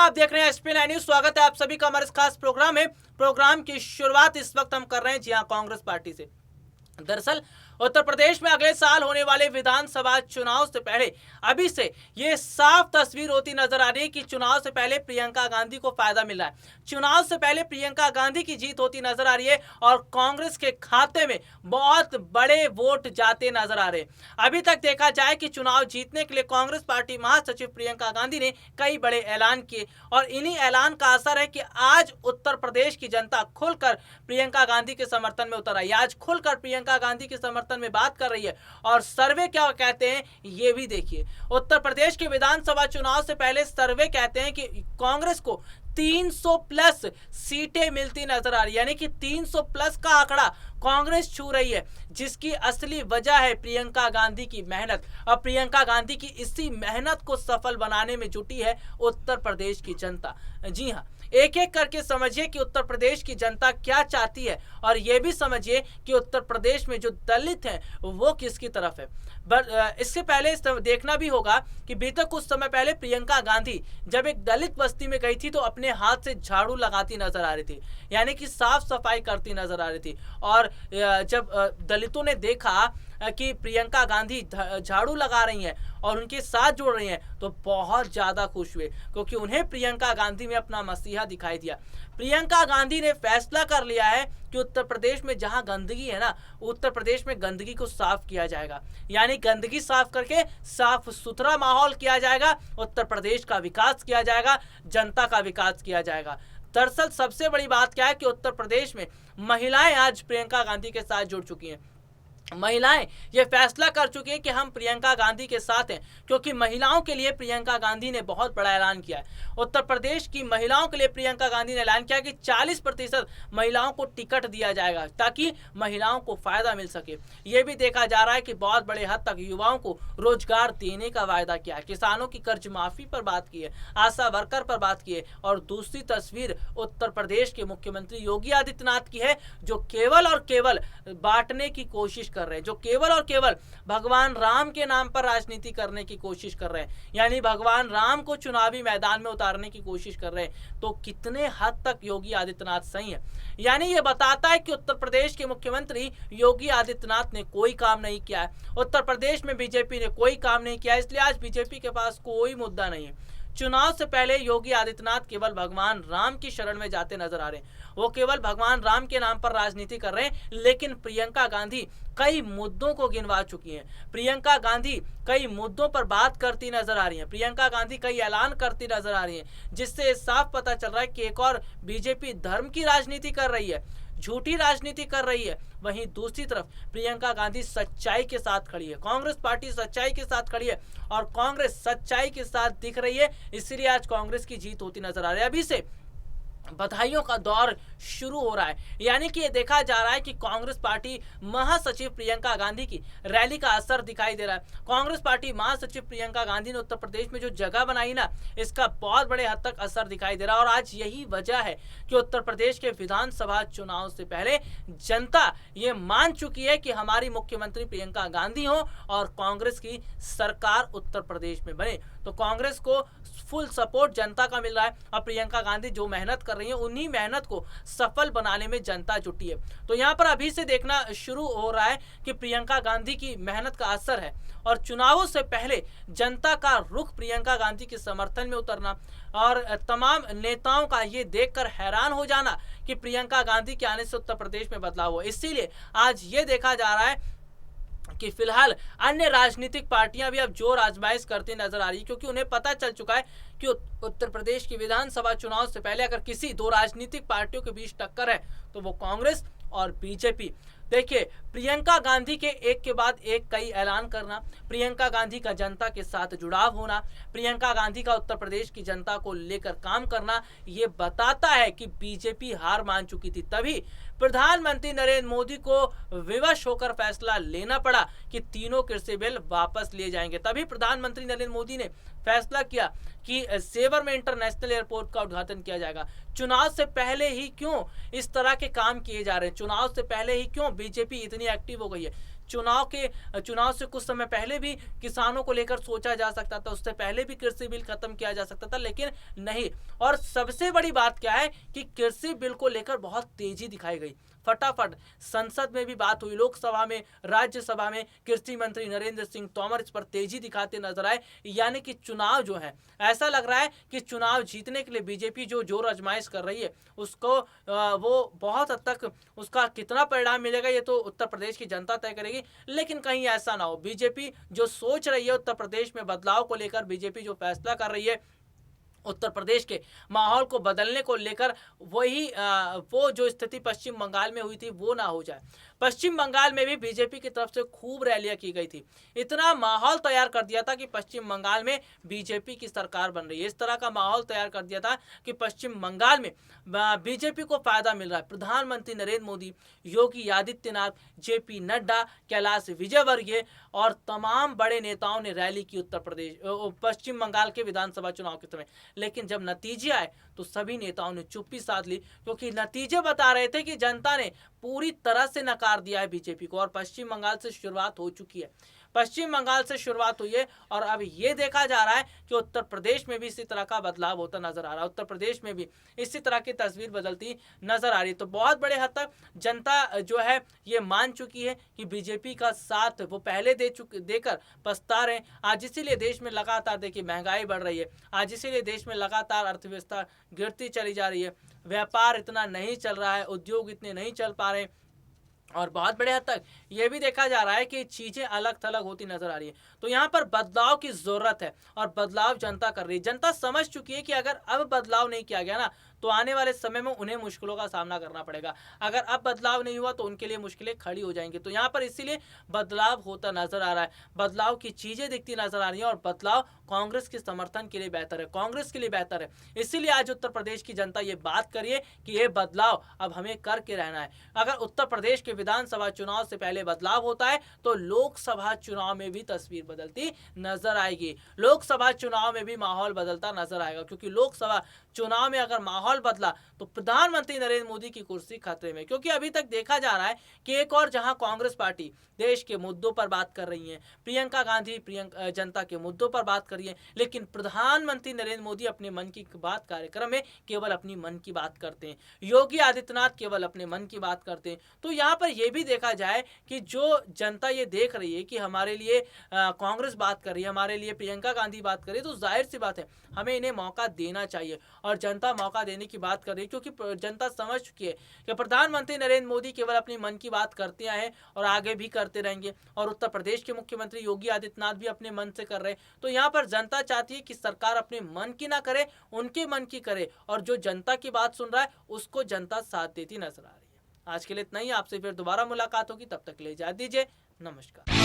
आप देख रहे हैं एसपी9 न्यूज। स्वागत है आप सभी का हमारे इस खास प्रोग्राम में। प्रोग्राम की शुरुआत इस वक्त हम कर रहे हैं जी हां, कांग्रेस पार्टी से। दरअसल उत्तर प्रदेश में अगले साल होने वाले विधानसभा चुनाव से पहले अभी से ये साफ तस्वीर होती नजर आ रही है कि चुनाव से पहले प्रियंका गांधी को फायदा मिल रहा है। चुनाव से पहले प्रियंका गांधी की जीत होती नजर आ रही है और कांग्रेस के खाते में बहुत बड़े वोट जाते नजर आ रहे हैं। अभी तक देखा जाए कि चुनाव जीतने के लिए कांग्रेस पार्टी महासचिव प्रियंका गांधी ने कई बड़े ऐलान किए और इन्हीं ऐलान का असर है कि आज उत्तर प्रदेश की जनता खुलकर प्रियंका गांधी के समर्थन में उतर आई। आज खुलकर प्रियंका गांधी के समर्थन में बात कर रही है और सर्वे क्या कहते हैं ये भी देखिए। उत्तर प्रदेश के विधानसभा चुनाव से पहले सर्वे कहते हैं कि कांग्रेस को 300 प्लस सीटें मिलती नजर आ रही है, यानी कि 300 प्लस का आंकड़ा कांग्रेस छू रही है, जिसकी असली वजह है प्रियंका गांधी की मेहनत। और प्रियंका गांधी की इसी मेहनत को सफल बनाने में जुटी है उत्तर प्रदेश की जनता। जी हां, एक एक करके समझिए कि उत्तर प्रदेश की जनता क्या चाहती है और यह भी समझिए कि उत्तर प्रदेश में जो दलित हैं वो किसकी तरफ है। इससे पहले देखना भी होगा कि बीते कुछ समय पहले प्रियंका गांधी जब एक दलित बस्ती में गई थी तो अपने हाथ से झाड़ू लगाती नजर आ रही थी, यानी कि साफ सफाई करती नजर आ रही थी। और जब दलितों ने देखा कि प्रियंका गांधी झाड़ू लगा रही हैं और उनके साथ जुड़ रही हैं तो बहुत ज्यादा खुश हुए, क्योंकि उन्हें प्रियंका गांधी में अपना मसीहा दिखाई दिया। प्रियंका गांधी ने फैसला कर लिया है कि उत्तर प्रदेश में जहां गंदगी है ना, उत्तर प्रदेश में गंदगी को साफ किया जाएगा, यानी गंदगी साफ करके साफ सुथरा माहौल किया जाएगा, उत्तर प्रदेश का विकास किया जाएगा, जनता का विकास किया जाएगा। दरअसल सबसे बड़ी बात क्या है कि उत्तर प्रदेश में महिलाएं आज प्रियंका गांधी के साथ जुड़ चुकी हैं। महिलाएं ये फैसला कर चुकी है कि हम प्रियंका गांधी के साथ हैं, क्योंकि महिलाओं के लिए प्रियंका गांधी ने बहुत बड़ा ऐलान किया है। उत्तर प्रदेश की महिलाओं के लिए प्रियंका गांधी ने ऐलान किया कि 40% महिलाओं को टिकट दिया जाएगा ताकि महिलाओं को फायदा मिल सके। ये भी देखा जा रहा है कि बहुत बड़े हद तक युवाओं को रोजगार देने का वायदा किया है। किसानों की कर्ज माफी पर बात की है, आशा वर्कर पर बात की है। और दूसरी तस्वीर उत्तर प्रदेश के मुख्यमंत्री योगी आदित्यनाथ की है, जो केवल और केवल बांटने की कोशिश कर रहे हैं, जो केवल और केवल भगवान राम के नाम पर राजनीति करने की कोशिश कर रहे हैं, यानी भगवान राम को चुनावी मैदान में उतारने की कोशिश कर रहे हैं। तो कितने हद तक योगी आदित्यनाथ सही है, यानी ये बताता है कि उत्तर प्रदेश के मुख्यमंत्री योगी आदित्यनाथ ने कोई काम नहीं किया है। उत्तर प्रदेश में बीजेपी ने कोई काम नहीं किया है, इसलिए आज बीजेपी के पास कोई मुद्दा नहीं है। चुनाव से पहले योगी आदित्यनाथ केवल भगवान राम की शरण में जाते नजर आ रहे हैं, वो केवल भगवान राम के नाम पर राजनीति कर रहे हैं। लेकिन प्रियंका गांधी कई मुद्दों को गिनवा चुकी हैं, प्रियंका गांधी कई मुद्दों पर बात करती नजर आ रही हैं, प्रियंका गांधी कई ऐलान करती नजर आ रही हैं, जिससे साफ पता चल रहा है कि एक और बीजेपी धर्म की राजनीति कर रही है, झूठी राजनीति कर रही है। वहीं दूसरी तरफ प्रियंका गांधी सच्चाई के साथ खड़ी है, कांग्रेस पार्टी सच्चाई के साथ खड़ी है और कांग्रेस सच्चाई के साथ दिख रही है, इसलिए आज कांग्रेस की जीत होती नजर आ रही है। अभी से बधाइयों का दौर शुरू हो रहा है, यानी कि ये देखा जा रहा है कि कांग्रेस पार्टी महासचिव प्रियंका गांधी की रैली का असर दिखाई दे रहा है। कांग्रेस पार्टी महासचिव प्रियंका गांधी ने उत्तर प्रदेश में जो जगह बनाई ना, इसका बहुत बड़े हद तक असर दिखाई दे रहा है। और आज यही वजह है कि उत्तर प्रदेश के विधानसभा चुनाव से पहले जनता ये मान चुकी है कि हमारी मुख्यमंत्री प्रियंका गांधी हो और कांग्रेस की सरकार उत्तर प्रदेश में बने। तो कांग्रेस को फुल सपोर्ट जनता का मिल रहा है और प्रियंका गांधी जो मेहनत कर रही है उन्हीं मेहनत को सफल बनाने में जनता जुटी है। तो यहाँ पर अभी से देखना शुरू हो रहा है कि प्रियंका गांधी की मेहनत का असर है और चुनावों से पहले जनता का रुख प्रियंका गांधी के समर्थन में उतरना और तमाम नेताओं का ये देखकर हैरान हो जाना कि प्रियंका गांधी के आने से उत्तर प्रदेश में बदलाव हुआ। इसीलिए आज ये देखा जा रहा है कि फिलहाल अन्य राजनीतिक पार्टियां भी अब जोर आजमाइश करती नजर आ रही है, क्योंकि उन्हें पता चल चुका है कि उत्तर प्रदेश की विधानसभा चुनाव से पहले अगर किसी दो राजनीतिक पार्टियों के बीच टक्कर है तो वो कांग्रेस और बीजेपी। देखिए, प्रियंका गांधी के एक के बाद एक कई ऐलान करना, प्रियंका गांधी का जनता के साथ जुड़ाव होना, प्रियंका गांधी का उत्तर प्रदेश की जनता को लेकर काम करना, ये बताता है कि बीजेपी हार मान चुकी थी। तभी प्रधानमंत्री नरेंद्र मोदी को विवश होकर फैसला लेना पड़ा कि तीनों कृषि बिल वापस लिए जाएंगे। तभी प्रधानमंत्री नरेंद्र मोदी ने फैसला किया कि सेवर में इंटरनेशनल एयरपोर्ट का उद्घाटन किया जाएगा। चुनाव से पहले ही क्यों इस तरह के काम किए जा रहे हैं, चुनाव से पहले ही क्यों बीजेपी इतनी एक्टिव हो गई है। चुनाव से कुछ समय पहले भी किसानों को लेकर सोचा जा सकता था, उससे पहले भी कृषि बिल खत्म किया जा सकता था, लेकिन नहीं। और सबसे बड़ी बात क्या है कि कृषि बिल को लेकर बहुत तेजी दिखाई गई। फटाफट संसद में भी बात हुई, लोकसभा में, राज्यसभा में कृषि मंत्री नरेंद्र सिंह तोमर इस पर तेजी दिखाते नजर आए। यानी कि चुनाव जो है, ऐसा लग रहा है कि चुनाव जीतने के लिए बीजेपी जो जोर आजमाइश कर रही है उसको वो बहुत हद तक उसका कितना परिणाम मिलेगा ये तो उत्तर प्रदेश की जनता तय करेगी। लेकिन कहीं ऐसा ना हो, बीजेपी जो सोच रही है उत्तर प्रदेश में बदलाव को लेकर, बीजेपी जो फैसला कर रही है उत्तर प्रदेश के माहौल को बदलने को लेकर, वो जो स्थिति पश्चिम बंगाल में हुई थी वो ना हो जाए। पश्चिम बंगाल में भी बीजेपी की तरफ से खूब रैलियां की गई थी, इतना माहौल तैयार कर दिया था कि पश्चिम बंगाल में बीजेपी की सरकार बन रही है। इस तरह का माहौल तैयार कर दिया था कि पश्चिम बंगाल में बीजेपी को फायदा मिल रहा है। प्रधानमंत्री नरेंद्र मोदी, योगी आदित्यनाथ, जेपी नड्डा, कैलाश विजयवर्गीय और तमाम बड़े नेताओं ने रैली की पश्चिम बंगाल के विधानसभा चुनाव के समय। लेकिन जब नतीजे आए तो सभी नेताओं ने चुप्पी साध ली, क्योंकि नतीजे बता रहे थे कि जनता ने पूरी तरह से नकार दिया है बीजेपी को। और पश्चिम बंगाल से शुरुआत हो चुकी है, पश्चिम बंगाल से शुरुआत हुई है और अब ये देखा जा रहा है कि उत्तर प्रदेश में भी इसी तरह का बदलाव होता नजर आ रहा है, उत्तर प्रदेश में भी इसी तरह की तस्वीर बदलती नजर आ रही है। तो बहुत बड़े हद तक जनता जो है ये मान चुकी है कि बीजेपी का साथ वो पहले देकर पछता रहे। आज इसीलिए देश में लगातार देखिए महंगाई बढ़ रही है, आज इसीलिए देश में लगातार अर्थव्यवस्था गिरती चली जा रही है, व्यापार इतना नहीं चल रहा है, उद्योग इतने नहीं चल पा रहे। और बहुत बड़े हद तक ये भी देखा जा रहा है कि चीज़ें अलग थलग होती नजर आ रही है। तो यहाँ पर बदलाव की ज़रूरत है और बदलाव जनता कर रही है। जनता समझ चुकी है कि अगर अब बदलाव नहीं किया गया ना तो आने वाले समय में उन्हें मुश्किलों का सामना करना पड़ेगा। अगर अब बदलाव नहीं हुआ तो उनके लिए मुश्किलें खड़ी हो जाएंगी। तो यहाँ पर इसीलिए बदलाव होता नजर आ रहा है, बदलाव की चीज़ें दिखती नजर आ रही हैं और बदलाव कांग्रेस के समर्थन के लिए बेहतर है, कांग्रेस के लिए बेहतर है। इसीलिए आज उत्तर प्रदेश की जनता ये बात करिए कि ये बदलाव अब हमें करके रहना है। अगर उत्तर प्रदेश के विधानसभा चुनाव से पहले बदलाव होता है तो लोकसभा चुनाव में भी तस्वीर बदलती नजर आएगी, लोकसभा चुनाव में भी माहौल बदलता नजर आएगा। क्योंकि लोकसभा चुनाव में अगर माहौल बदला तो प्रधानमंत्री नरेंद्र मोदी की कुर्सी खतरे में। क्योंकि अभी तक देखा जा रहा है कि एक और जहां कांग्रेस पार्टी देश के मुद्दों पर बात कर रही है, प्रियंका गांधी जनता के मुद्दों पर बात कर रही है, लेकिन प्रधानमंत्री नरेंद्र मोदी अपने मन की बात कार्यक्रम में केवल अपनी मन की बात करते हैं, योगी आदित्यनाथ केवल अपने मन की बात करते हैं। तो यहाँ पर यह भी देखा जाए कि जो जनता ये देख रही है कि हमारे लिए कांग्रेस बात कर रही है, हमारे लिए प्रियंका गांधी बात कर रही है, तो जाहिर सी बात है हमें इन्हें मौका देना चाहिए। और जनता मौका देने की बात कर रही है क्योंकि जनता समझ चुकी है कि प्रधानमंत्री नरेंद्र मोदी केवल अपनी मन की बात करते आए हैं और आगे भी करते रहेंगे। और उत्तर प्रदेश के मुख्यमंत्री योगी आदित्यनाथ भी अपने मन से कर रहे हैं। तो यहाँ पर जनता चाहती है कि सरकार अपने मन की ना करे, उनके मन की करे, और जो जनता की बात सुन रहा है उसको जनता साथ देती नजर आ रही है। आज के लिए इतना ही, आपसे फिर दोबारा मुलाकात होगी, तब तक ले इजाजत दीजिए, नमस्कार।